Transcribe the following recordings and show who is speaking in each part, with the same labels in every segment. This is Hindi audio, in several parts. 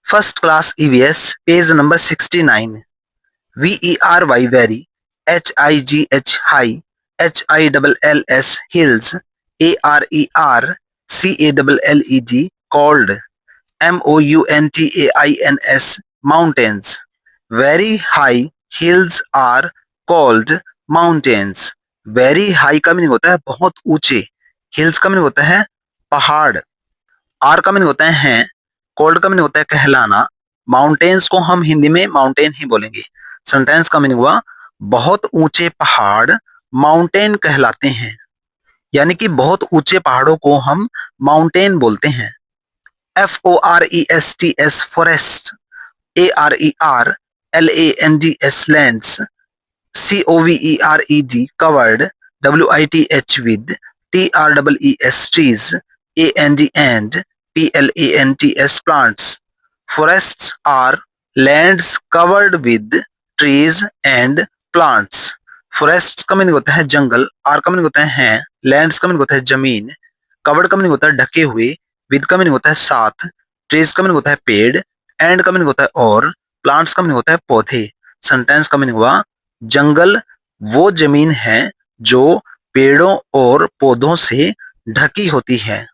Speaker 1: First class EVS, page number 69. VERY very, HIGH high, HILLS hills, ARER called, MOUNTAINS mountains. Very high hills are called mountains. Very high का मीनिंग होता है बहुत ऊंचे, hills का मीनिंग होता है पहाड़, आर का मीनिंग होता है कोल्ड का मीनिंग होता है कहलाना, माउंटेन्स को हम हिंदी में माउंटेन ही बोलेंगे। सेंटेंस का मीनिंग हुआ बहुत ऊंचे पहाड़ माउंटेन कहलाते हैं, यानी कि बहुत ऊंचे पहाड़ों को हम माउंटेन बोलते हैं। FORESTS forest, ARERLANDS lands, COVERED covered, WITH with, TREES trees, and PLANTS plants. Forests are lands covered with trees and plants. Forests का मीनिंग होता है जंगल, आर का मीनिंग होता है, लैंड्स का मीनिंग होता है जमीन, कवर्ड का मीनिंग होता है ढके हुए, विद का मीनिंग होता है साथ, ट्रीज का मीनिंग होता है पेड़, एंड का मीनिंग होता है और, प्लांट्स का मीनिंग होता है पौधे। सेंटेंस का मीनिंग हुआ जंगल वो जमीन है जो पेड़ों और पौधों से ढकी होती है।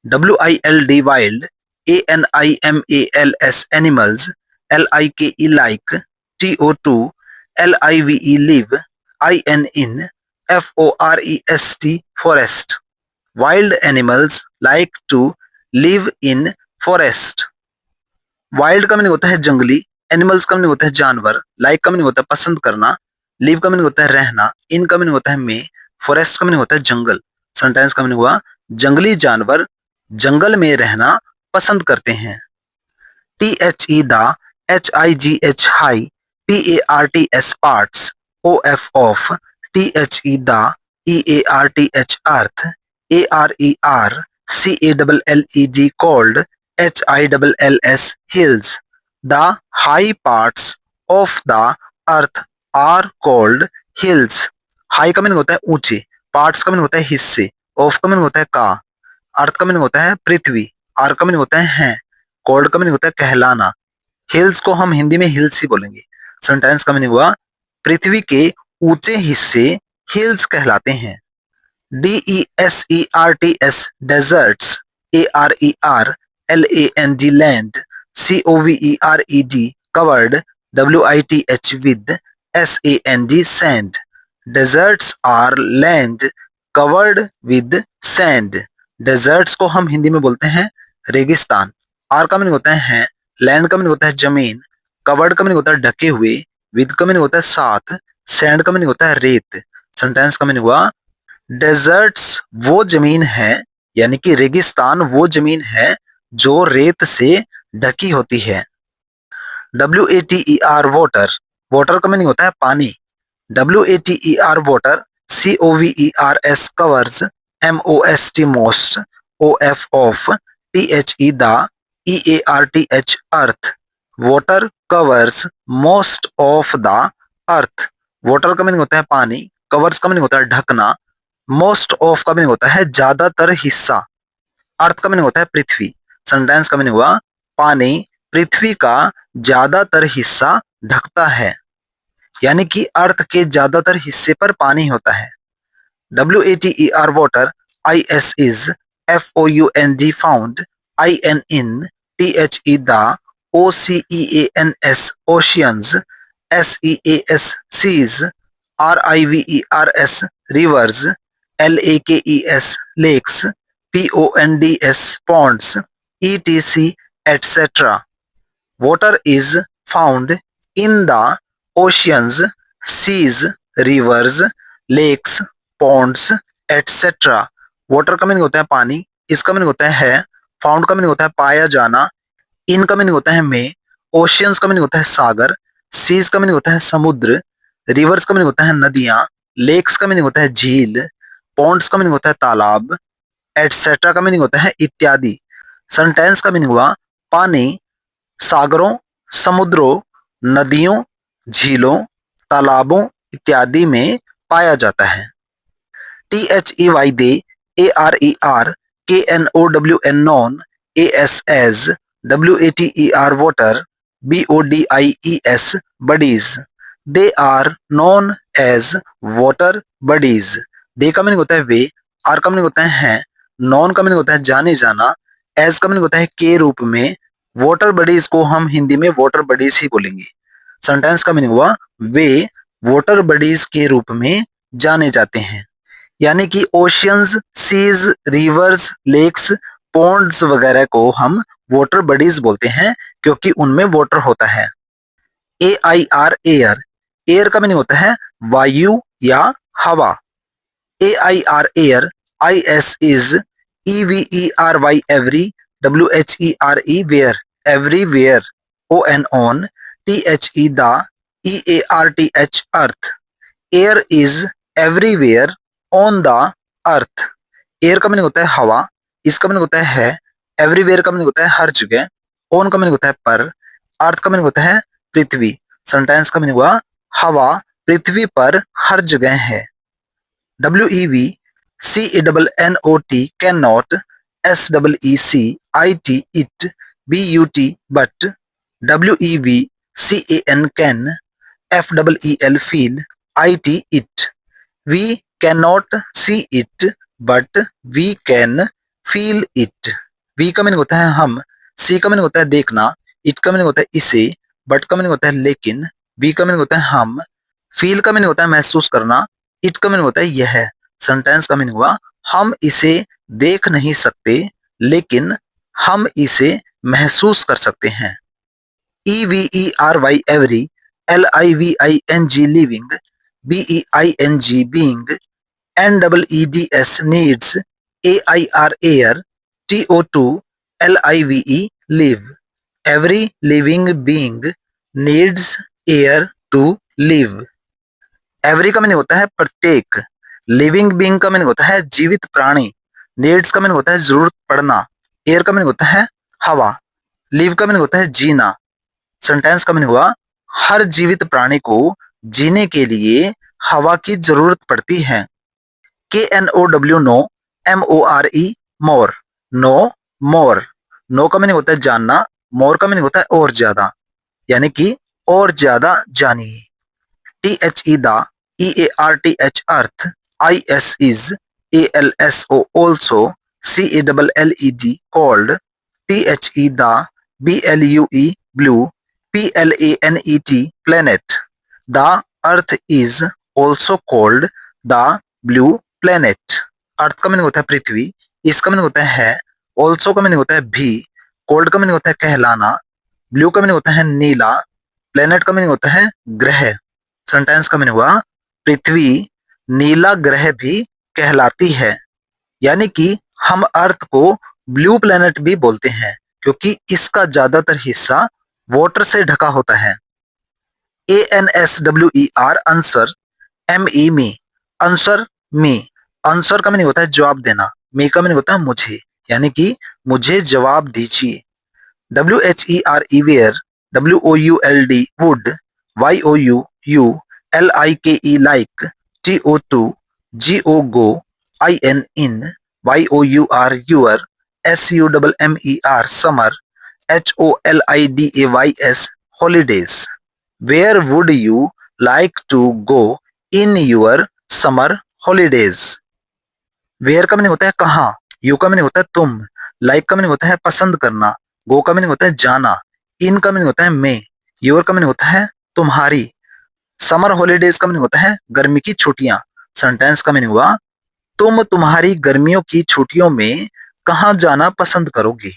Speaker 1: WILD wild, ANIMALS animals, LIKE like, TO2, LIVE live, IN FOREST forest. Wild animals like to live in forest. Wild का मीनिंग होता है जंगली, एनिमल्स का मीनिंग होता है जानवर, लाइक का मीनिंग होता है पसंद करना, लिव का मीनिंग होता है रहना, इन का मीनिंग होता है में, फॉरेस्ट का मीनिंग होता है जंगल। सेंटेंस का मीनिंग हुआ जंगली जानवर जंगल में रहना पसंद करते हैं। THE the, HIGH high, PARTS parts, OF of, THE the, EARTH earth, ARER CALLED, HILLS hills. The high parts of the earth are called hills. High का मीनिंग होता है ऊंचे, पार्ट्स का मीनिंग होता है हिस्से, ऑफ का मीनिंग होता है का, अर्थ का मीनिंग होता है पृथ्वी, आर का मीनिंग होता है कोल्ड का मीनिंग होता है कहलाना, हिल्स को हम हिंदी में हिल्स ही बोलेंगे। सेंटेंस का मीनिंग हुआ पृथ्वी के ऊंचे हिस्से हिल्स कहलाते हैं। DESERTS deserts, ARERLAND land, COVERED covered, WITH with, SAND sand. Deserts are land covered with sand. Deserts को हम हिंदी में बोलते हैं रेगिस्तान, आर का मीनिंग होता है लैंड का मीनिंग होता है जमीन, कवर्ड का मीनिंग होता है ढके हुए, विद का मीनिंग होता है साथ, सैंड का मीनिंग होता है रेत। सेंटेंस का मीनिंग हुआ डेजर्ट्स वो जमीन है, यानी कि रेगिस्तान वो जमीन है जो रेत से ढकी होती है। WATER वाटर, वाटर का मीनिंग होता है पानी, WATER water, COVERS covers, MOST most, OF of, THE the, EARTH earth, water covers most of the earth. Water का मीनिंग होता है पानी, कवर्स का मीनिंग होता है ढकना, मोस्ट ऑफ का मीनिंग होता है ज्यादातर हिस्सा, अर्थ का मीनिंग होता है पृथ्वी। सेंटेंस का मीनिंग हुआ पानी पृथ्वी का ज्यादातर हिस्सा ढकता है, यानी कि अर्थ के ज्यादातर हिस्से पर पानी होता है। WATER water, IS is, FOUND found, IN THE the, OCEANS oceans, SEAS seas, RIVERS rivers, LAKES lakes, PONDS ponds, etc. etc. Water is found in the oceans, seas, rivers, lakes, ponds, etc. Water का मीनिंग होता है पानी, इसका मीनिंग होता है फाउंड का मीनिंग होता है पाया जाना, इन का मीनिंग होता है में, ओशियंस का मीनिंग होता है सागर, सीज का मीनिंग होता है समुद्र, रिवर्स का मीनिंग होता है नदियां, लेक्स का मीनिंग होता है झील, पॉन्ड्स का मीनिंग होता है तालाब, एटसेट्रा का मीनिंग होता है इत्यादि। सेंटेंस का मीनिंग हुआ पानी सागरों, समुद्रों, नदियों, झीलों, तालाबों इत्यादि में पाया जाता है। THEY they, ARER KNOWN, AS as, WATER water, BODIES buddies. They are known as water buddies. दे का मीनिंग होता है वे, आर का मीनिंग होता है हैं, नॉन का मीनिंग होता है जाने जाना, एज का मीनिंग होता है के रूप में, वाटर बडीज को हम हिंदी में वाटर बडीज ही बोलेंगे। सेंटेंस का मीनिंग हुआ वे वाटर बडीज के रूप में जाने जाते हैं। यानी कि oceans, seas, rivers, lakes, ponds वगैरह को हम वाटर बडीज बोलते हैं क्योंकि उनमें वाटर होता है। AIR एयर, एयर का मीनिंग होता है वायु या हवा। AIR air, IS is, EVERY every, WHERE where, everywhere, ON THE the, EARTH earth. Air is everywhere on the earth. Air का मीनिंग होता है हवा, इसका मीनिंग होता है एवरीवेयर का मीनिंग होता है हर जगह, ऑन का मीनिंग होता है पर, अर्थ का मीनिंग होता है पृथ्वी। सेंटेंस का मीनिंग हुआ हवा पृथ्वी पर हर जगह है। WEVCANNOT can not, SEECIT it, BUT but, WEVCAN can, FEEL feel, IT it. We cannot see it but we can feel it. We का मीनिंग होता है हम, C का मीनिंग होता है देखना, it का मीनिंग होता है इसे, but का मीनिंग होता है लेकिन, V का मीनिंग होता है हम, feel का मीनिंग होता है महसूस करना, it का मीनिंग होता है यह। सेंटेंस का मीनिंग हुआ हम इसे देख नहीं सकते लेकिन हम इसे महसूस कर सकते हैं। EVERY every, LIVING living, BEING being, NEEDS needs, AIR air, TO2 LIVE live. Every living being needs air to live. Every का मीनिंग होता है प्रत्येक, लिविंग बीइंग का मीनिंग होता है जीवित प्राणी, नीड्स का मीनिंग होता है जरूरत पड़ना, एयर का मीनिंग होता है हवा, लिव का मीनिंग होता है जीना। सेंटेंस का मीनिंग हुआ हर जीवित प्राणी को जीने के लिए हवा की जरूरत पड़ती है। KNOW नो, MORE मोर, नो मोर। नो का मीनिंग होता है जानना, मोर का मीनिंग होता है और ज्यादा, यानी कि और ज्यादा जानिए। THE the, EARTH earth, IS is, ALSO also, CALLED called, THE the, BLUE blue, PLANET planet. The earth is also called the blue planet. अर्थ का मीनिंग होता है पृथ्वी, इसका मीनिंग होता है ऑल्सो का मीनिंग होता है भी, कोल्ड का मीनिंग होता है कहलाना, ब्लू का मीनिंग होता है नीला, प्लेनेट का मीनिंग होता है ग्रह। सेंटेंस का मीनिंग हुआ पृथ्वी नीला ग्रह भी कहलाती है। यानी कि हम अर्थ को ब्लू प्लेनेट भी बोलते हैं क्योंकि इसका ज्यादातर हिस्सा वाटर से ढका होता है। ANSWER आंसर, ME मी, आंसर मी। आंसर का मीनिंग होता है जवाब देना, मी का मीनिंग होता है मुझे, यानी कि मुझे जवाब दीजिए। WHERE where, WOULD would, YOULIKE like, TO2 GO IN in, YOUR your, SUMMER summer, HOLIDAYS holidays. Where would you like to go in your summer holidays? Where का मीनिंग होता है कहाँ, यू का मीनिंग होता है तुम, लाइक का मीनिंग होता है पसंद करना, गो का मीनिंग होता है जाना, इन का मीनिंग होता है में, योर का मीनिंग होता है तुम्हारी, समर हॉलीडेज का मीनिंग होता है गर्मी की छुट्टियां। सेंटेंस का मीनिंग हुआ तुम तुम्हारी गर्मियों की छुट्टियों में कहाँ जाना पसंद करोगे।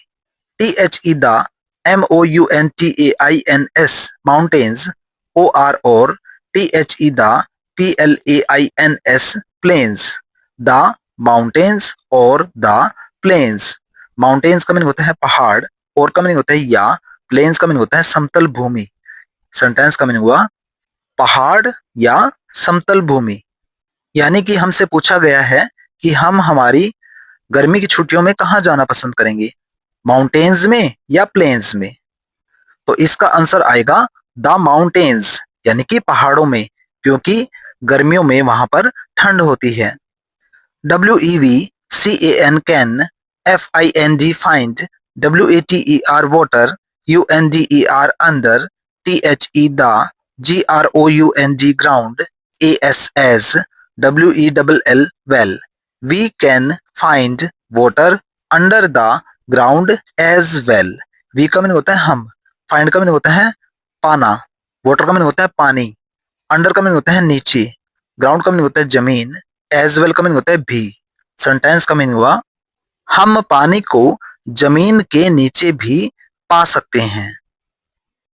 Speaker 1: THE the, MOUNTAINS mountains, OR or THE the, PLAINS plains, the mountains or the plains. Mountains का मीनिंग होता है पहाड़, और का मीनिंग होता है या, प्लेन्स का मीनिंग होता है समतल भूमि। सेंटेंस का मीनिंग हुआ पहाड़ या समतल भूमि। यानी कि हमसे पूछा गया है कि हम हमारी गर्मी की छुट्टियों में कहाँ जाना पसंद करेंगे, माउंटेन्स में या प्लेन्स में। तो इसका आंसर आएगा द माउंटेन्स, यानी कि पहाड़ों में, क्योंकि गर्मियों में वहां पर ठंड होती है। WEVCAN can, FIND find, WATER water, UNDER under, THE the, GROUND ground, AS WELL well. We can find water under the ground as well. We का मीनिंग होता है हम, find का मीनिंग होता है पाना, water का मीनिंग होता है पानी, अंडर का मीनिंग होता है नीचे, ग्राउंड का मीनिंग होता है जमीन, एज वेल का मीनिंग होता है भी। सेंटेंस का मीनिंग हुआ हम पानी को जमीन के नीचे भी पा सकते हैं।